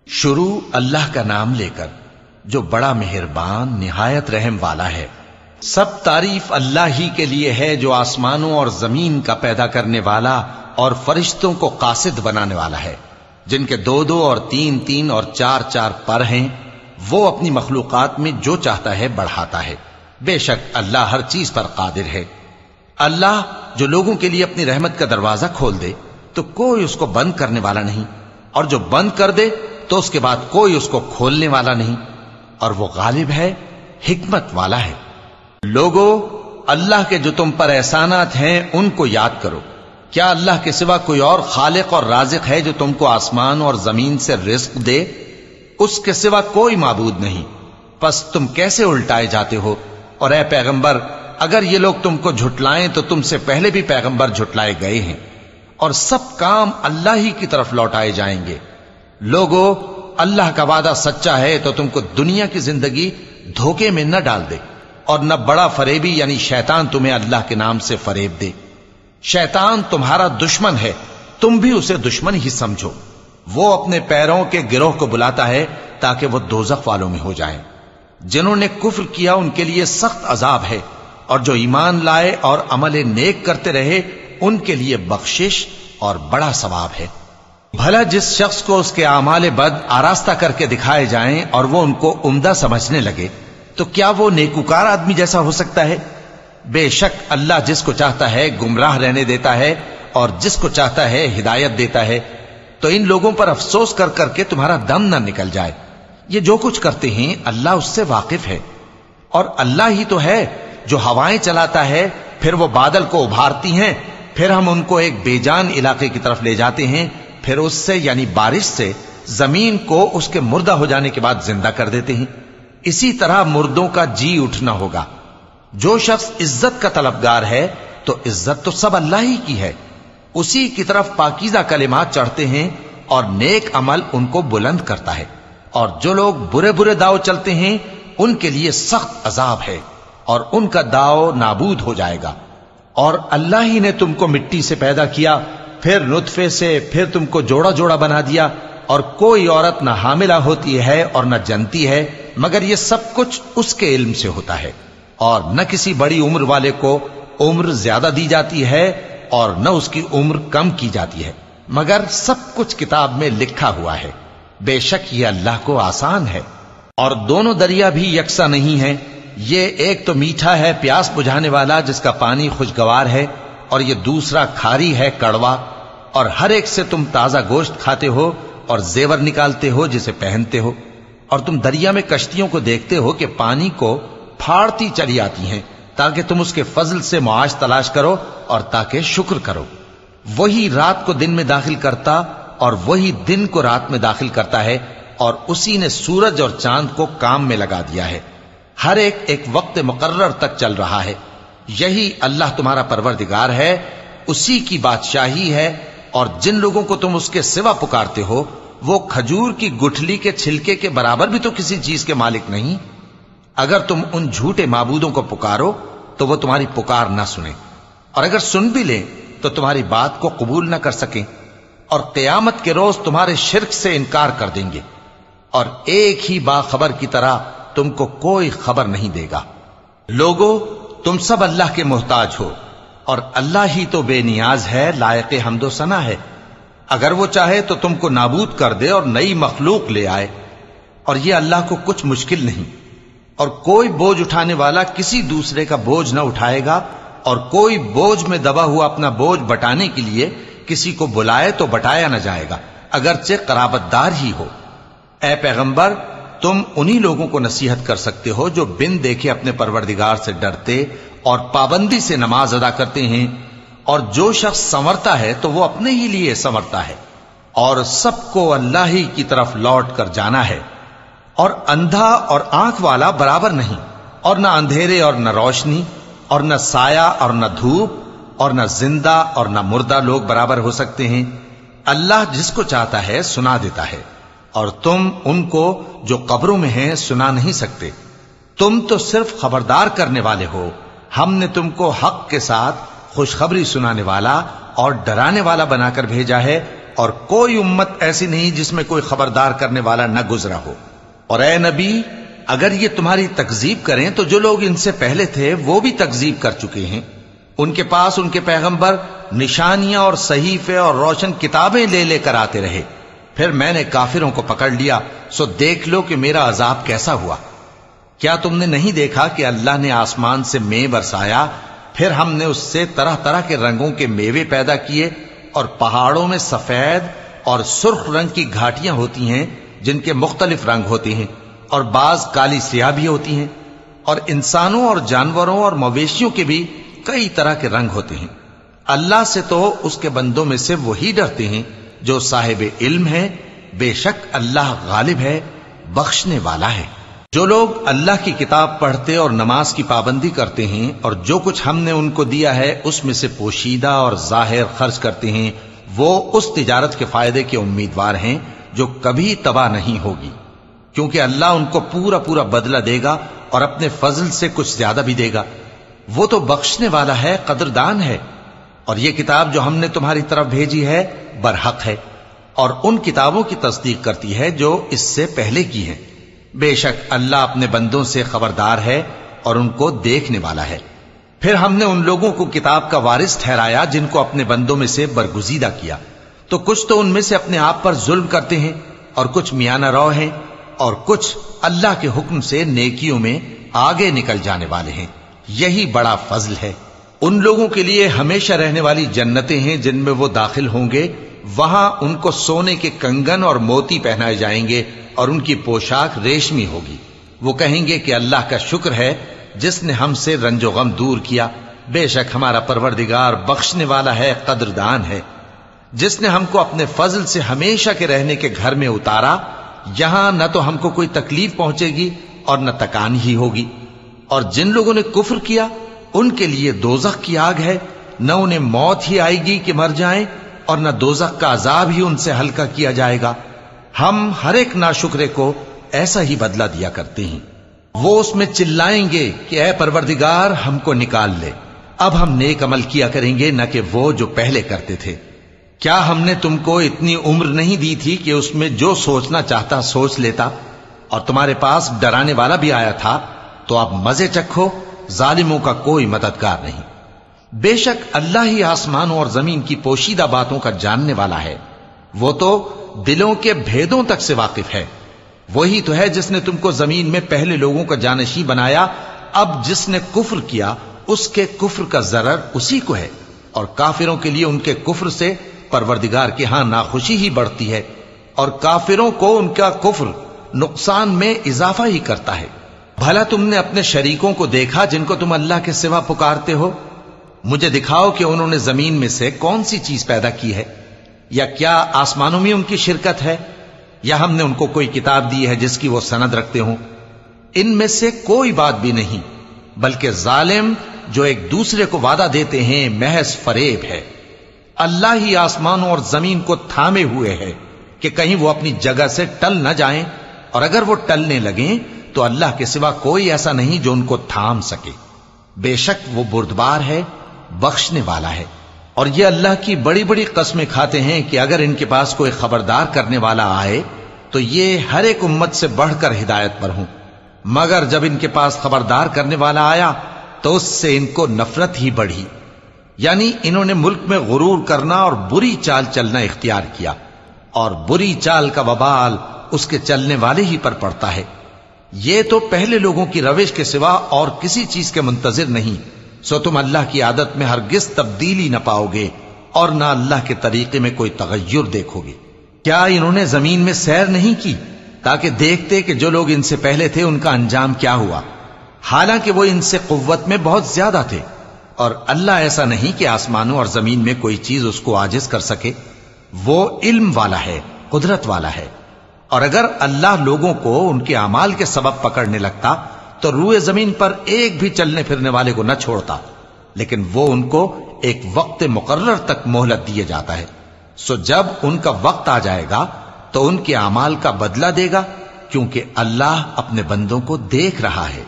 شروع اللہ کا نام لے کر جو بڑا مہربان نہایت رحم والا ہے۔ سب تعریف اللہ ہی کے لیے ہے جو آسمانوں اور زمین کا پیدا کرنے والا اور فرشتوں کو قاصد بنانے والا ہے، جن کے 2 اور 3 اور 4 پر ہیں۔ وہ اپنی مخلوقات میں جو چاہتا ہے بڑھاتا ہے، بے شک اللہ ہر چیز پر قادر ہے۔ اللہ جو لوگوں کے لیے اپنی رحمت کا دروازہ کھول دے تو کوئی اس کو بند کرنے والا نہیں، اور جو بند کر دے تو اس کے بعد کوئی اس کو کھولنے والا نہیں، اور وہ غالب ہے، حکمت والا ہے۔ لوگو، اللہ کے جو تم پر احسانات ہیں ان کو یاد کرو۔ کیا اللہ کے سوا کوئی اور خالق اور رازق ہے جو تم کو آسمان اور زمین سے رزق دے؟ اس کے سوا کوئی معبود نہیں، پس تم کیسے الٹائے جاتے ہو؟ اور اے پیغمبر، اگر یہ لوگ تم کو جھٹلائیں تو تم سے پہلے بھی پیغمبر جھٹلائے گئے ہیں، اور سب کام اللہ ہی کی طرف لوٹائے جائیں گے۔ لوگو، اللہ کا وعدہ سچا ہے تو تم کو دنیا کی زندگی دھوکے میں نہ ڈال دے، اور نہ بڑا فریبی یعنی شیطان تمہیں اللہ کے نام سے فریب دے۔ شیطان تمہارا دشمن ہے، تم بھی اسے دشمن ہی سمجھو۔ وہ اپنے پیروں کے گروہ کو بلاتا ہے تاکہ وہ دوزخ والوں میں ہو جائیں۔ جنہوں نے کفر کیا ان کے لیے سخت عذاب ہے، اور جو ایمان لائے اور عمل نیک کرتے رہے ان کے لیے بخشش اور بڑا ثواب ہے۔ بھلا جس شخص کو اس کے اعمال بد آراستہ کر کے دکھائے جائیں اور وہ ان کو عمدہ سمجھنے لگے تو کیا وہ نیکوکار آدمی جیسا ہو سکتا ہے؟ بے شک اللہ جس کو چاہتا ہے گمراہ رہنے دیتا ہے اور جس کو چاہتا ہے ہدایت دیتا ہے۔ تو ان لوگوں پر افسوس کر کر کے تمہارا دم نہ نکل جائے۔ یہ جو کچھ کرتے ہیں اللہ اس سے واقف ہے، اور اللہ ہی تو ہے جو ہوائیں چلاتا ہے، پھر وہ بادل کو ابھارتی ہیں، پھر ہم ان کو ایک بے جان علاقے کی طرف لے جاتے ہیں، پھر اس سے یعنی بارش سے زمین کو اس کے مردہ ہو جانے کے بعد زندہ کر دیتے ہیں۔ اسی طرح مردوں کا جی اٹھنا ہوگا۔ جو شخص عزت کا طلبگار ہے تو عزت تو سب اللہ ہی کی ہے، اسی کی طرف پاکیزہ کلمات چڑھتے ہیں اور نیک عمل ان کو بلند کرتا ہے، اور جو لوگ برے برے داؤ چلتے ہیں ان کے لیے سخت عذاب ہے، اور ان کا داؤ نابود ہو جائے گا۔ اور اللہ ہی نے تم کو مٹی سے پیدا کیا، پھر نطفے سے، پھر تم کو جوڑا جوڑا بنا دیا، اور کوئی عورت نہ حاملہ ہوتی ہے اور نہ جنتی ہے، مگر یہ سب کچھ اس کے علم سے ہوتا ہے۔ اور نہ کسی بڑی عمر والے کو عمر زیادہ دی جاتی ہے اور نہ اس کی عمر کم کی جاتی ہے، مگر سب کچھ کتاب میں لکھا ہوا ہے۔ بے شک یہ اللہ کو آسان ہے۔ اور دونوں دریا بھی یکساں نہیں ہیں، یہ ایک تو میٹھا ہے پیاس بجھانے والا جس کا پانی خوشگوار ہے، اور یہ دوسرا کھاری ہے کڑوا، اور ہر ایک سے تم تازہ گوشت کھاتے ہو اور زیور نکالتے ہو جسے پہنتے ہو۔ اور تم دریا میں کشتیوں کو دیکھتے ہو کہ پانی کو پھاڑتی چلی آتی ہیں تاکہ تم اس کے فضل سے معاش تلاش کرو اور تاکہ شکر کرو۔ وہی رات کو دن میں داخل کرتا اور وہی دن کو رات میں داخل کرتا ہے، اور اسی نے سورج اور چاند کو کام میں لگا دیا ہے، ہر ایک ایک وقت مقرر تک چل رہا ہے۔ یہی اللہ تمہارا پروردگار ہے، اسی کی بادشاہی ہے۔ اور جن لوگوں کو تم اس کے سوا پکارتے ہو وہ کھجور کی گٹھلی کے چھلکے کے برابر بھی تو کسی چیز کے مالک نہیں۔ اگر تم ان جھوٹے معبودوں کو پکارو تو وہ تمہاری پکار نہ سنیں، اور اگر سن بھی لیں تو تمہاری بات کو قبول نہ کر سکیں، اور قیامت کے روز تمہارے شرک سے انکار کر دیں گے، اور ایک ہی باخبر کی طرح تم کو کوئی خبر نہیں دے گا۔ لوگو، تم سب اللہ کے محتاج ہو، اور اللہ ہی تو بے نیاز ہے، لائق حمد و ثنا ہے۔ اگر وہ چاہے تو تم کو نابود کر دے اور نئی مخلوق لے آئے، اور یہ اللہ کو کچھ مشکل نہیں۔ اور کوئی بوجھ اٹھانے والا کسی دوسرے کا بوجھ نہ اٹھائے گا، اور کوئی بوجھ میں دبا ہوا اپنا بوجھ بٹانے کے لیے کسی کو بلائے تو بٹایا نہ جائے گا، اگرچہ قرابت دار ہی ہو۔ اے پیغمبر، تم انہی لوگوں کو نصیحت کر سکتے ہو جو بن دیکھے اپنے پروردگار سے ڈرتے اور پابندی سے نماز ادا کرتے ہیں، اور جو شخص سنورتا ہے تو وہ اپنے ہی لیے سنورتا ہے، اور سب کو اللہ ہی کی طرف لوٹ کر جانا ہے۔ اور اندھا اور آنکھ والا برابر نہیں، اور نہ اندھیرے اور نہ روشنی، اور نہ سایہ اور نہ دھوپ، اور نہ زندہ اور نہ مردہ لوگ برابر ہو سکتے ہیں۔ اللہ جس کو چاہتا ہے سنا دیتا ہے، اور تم ان کو جو قبروں میں ہیں سنا نہیں سکتے۔ تم تو صرف خبردار کرنے والے ہو، ہم نے تم کو حق کے ساتھ خوشخبری سنانے والا اور ڈرانے والا بنا کر بھیجا ہے، اور کوئی امت ایسی نہیں جس میں کوئی خبردار کرنے والا نہ گزرا ہو۔ اور اے نبی، اگر یہ تمہاری تکذیب کریں تو جو لوگ ان سے پہلے تھے وہ بھی تکذیب کر چکے ہیں۔ ان کے پاس ان کے پیغمبر نشانیاں اور صحیفے اور روشن کتابیں لے لے کر آتے رہے، پھر میں نے کافروں کو پکڑ لیا، سو دیکھ لو کہ میرا عذاب کیسا ہوا۔ کیا تم نے نہیں دیکھا کہ اللہ نے آسمان سے مے برسایا، پھر ہم نے اس سے طرح طرح کے رنگوں کے میوے پیدا کیے، اور پہاڑوں میں سفید اور سرخ رنگ کی گھاٹیاں ہوتی ہیں جن کے مختلف رنگ ہوتے ہیں، اور بعض کالی سیاہ بھی ہوتی ہیں، اور انسانوں اور جانوروں اور مویشیوں کے بھی کئی طرح کے رنگ ہوتے ہیں۔ اللہ سے تو اس کے بندوں میں سے وہی ڈرتے ہیں جو صاحب علم ہے، بے شک اللہ غالب ہے، بخشنے والا ہے۔ جو لوگ اللہ کی کتاب پڑھتے اور نماز کی پابندی کرتے ہیں اور جو کچھ ہم نے ان کو دیا ہے اس میں سے پوشیدہ اور ظاہر خرچ کرتے ہیں، وہ اس تجارت کے فائدے کے امیدوار ہیں جو کبھی تباہ نہیں ہوگی، کیونکہ اللہ ان کو پورا پورا بدلہ دے گا اور اپنے فضل سے کچھ زیادہ بھی دے گا۔ وہ تو بخشنے والا ہے، قدردان ہے۔ اور یہ کتاب جو ہم نے تمہاری طرف بھیجی ہے برحق ہے، اور ان کتابوں کی تصدیق کرتی ہے جو اس سے پہلے کی ہیں۔ بے شک اللہ اپنے بندوں سے خبردار ہے اور ان کو دیکھنے والا ہے۔ پھر ہم نے ان لوگوں کو کتاب کا وارث ٹھہرایا جن کو اپنے بندوں میں سے برگزیدہ کیا، تو کچھ تو ان میں سے اپنے آپ پر ظلم کرتے ہیں اور کچھ میانہ رو ہیں، اور کچھ اللہ کے حکم سے نیکیوں میں آگے نکل جانے والے ہیں۔ یہی بڑا فضل ہے۔ ان لوگوں کے لیے ہمیشہ رہنے والی جنتیں ہیں جن میں وہ داخل ہوں گے، وہاں ان کو سونے کے کنگن اور موتی پہنائے جائیں گے اور ان کی پوشاک ریشمی ہوگی۔ وہ کہیں گے کہ اللہ کا شکر ہے جس نے ہم سے رنج و غم دور کیا، بے شک ہمارا پروردگار بخشنے والا ہے، قدردان ہے۔ جس نے ہم کو اپنے فضل سے ہمیشہ کے رہنے کے گھر میں اتارا، یہاں نہ تو ہم کو کوئی تکلیف پہنچے گی اور نہ تکان ہی ہوگی۔ اور جن لوگوں نے کفر کیا ان کے لیے دوزخ کی آگ ہے، نہ انہیں موت ہی آئے گی کہ مر جائیں، اور نہ دوزخ کا عذاب ہی ان سے ہلکا کیا جائے گا۔ ہم ہر ایک ناشکرے کو ایسا ہی بدلہ دیا کرتے ہیں۔ وہ اس میں چلائیں گے کہ اے پروردگار ہم کو نکال لے، اب ہم نیک عمل کیا کریں گے نہ کہ وہ جو پہلے کرتے تھے۔ کیا ہم نے تم کو اتنی عمر نہیں دی تھی کہ اس میں جو سوچنا چاہتا سوچ لیتا، اور تمہارے پاس ڈرانے والا بھی آیا تھا؟ تو اب مزے چکھو، ظالموں کا کوئی مددگار نہیں۔ بے شک اللہ ہی آسمانوں اور زمین کی پوشیدہ باتوں کا جاننے والا ہے، وہ تو دلوں کے بھیدوں تک سے واقف ہے۔ وہی تو ہے جس نے تم کو زمین میں پہلے لوگوں کا جانشین بنایا، اب جس نے کفر کیا اس کے کفر کا ضرر اسی کو ہے، اور کافروں کے لیے ان کے کفر سے پروردگار کے ہاں ناخوشی ہی بڑھتی ہے، اور کافروں کو ان کا کفر نقصان میں اضافہ ہی کرتا ہے۔ بھلا تم نے اپنے شریکوں کو دیکھا جن کو تم اللہ کے سوا پکارتے ہو؟ مجھے دکھاؤ کہ انہوں نے زمین میں سے کون سی چیز پیدا کی ہے، یا کیا آسمانوں میں ان کی شرکت ہے، یا ہم نے ان کو کوئی کتاب دی ہے جس کی وہ سند رکھتے ہوں؟ ان میں سے کوئی بات بھی نہیں، بلکہ ظالم جو ایک دوسرے کو وعدہ دیتے ہیں محض فریب ہے۔ اللہ ہی آسمانوں اور زمین کو تھامے ہوئے ہے کہ کہیں وہ اپنی جگہ سے ٹل نہ جائیں، اور اگر وہ ٹلنے لگیں تو اللہ کے سوا کوئی ایسا نہیں جو ان کو تھام سکے۔ بے شک وہ بردبار ہے، بخشنے والا ہے۔ اور یہ اللہ کی بڑی بڑی قسمیں کھاتے ہیں کہ اگر ان کے پاس کوئی خبردار کرنے والا آئے تو یہ ہر ایک امت سے بڑھ کر ہدایت پر ہوں، مگر جب ان کے پاس خبردار کرنے والا آیا تو اس سے ان کو نفرت ہی بڑھی، یعنی انہوں نے ملک میں غرور کرنا اور بری چال چلنا اختیار کیا، اور بری چال کا وبال اس کے چلنے والے ہی پر پڑتا ہے۔ یہ تو پہلے لوگوں کی روش کے سوا اور کسی چیز کے منتظر نہیں، سو تم اللہ کی عادت میں ہرگز تبدیلی نہ پاؤ گے اور نہ اللہ کے طریقے میں کوئی تغیر دیکھو گے۔ کیا انہوں نے زمین میں سیر نہیں کی تاکہ دیکھتے کہ جو لوگ ان سے پہلے تھے ان کا انجام کیا ہوا، حالانکہ وہ ان سے قوت میں بہت زیادہ تھے؟ اور اللہ ایسا نہیں کہ آسمانوں اور زمین میں کوئی چیز اس کو عاجز کر سکے، وہ علم والا ہے، قدرت والا ہے۔ اور اگر اللہ لوگوں کو ان کے اعمال کے سبب پکڑنے لگتا تو روئے زمین پر ایک بھی چلنے پھرنے والے کو نہ چھوڑتا، لیکن وہ ان کو ایک وقت مقرر تک مہلت دیے جاتا ہے، سو جب ان کا وقت آ جائے گا تو ان کے اعمال کا بدلہ دے گا، کیونکہ اللہ اپنے بندوں کو دیکھ رہا ہے۔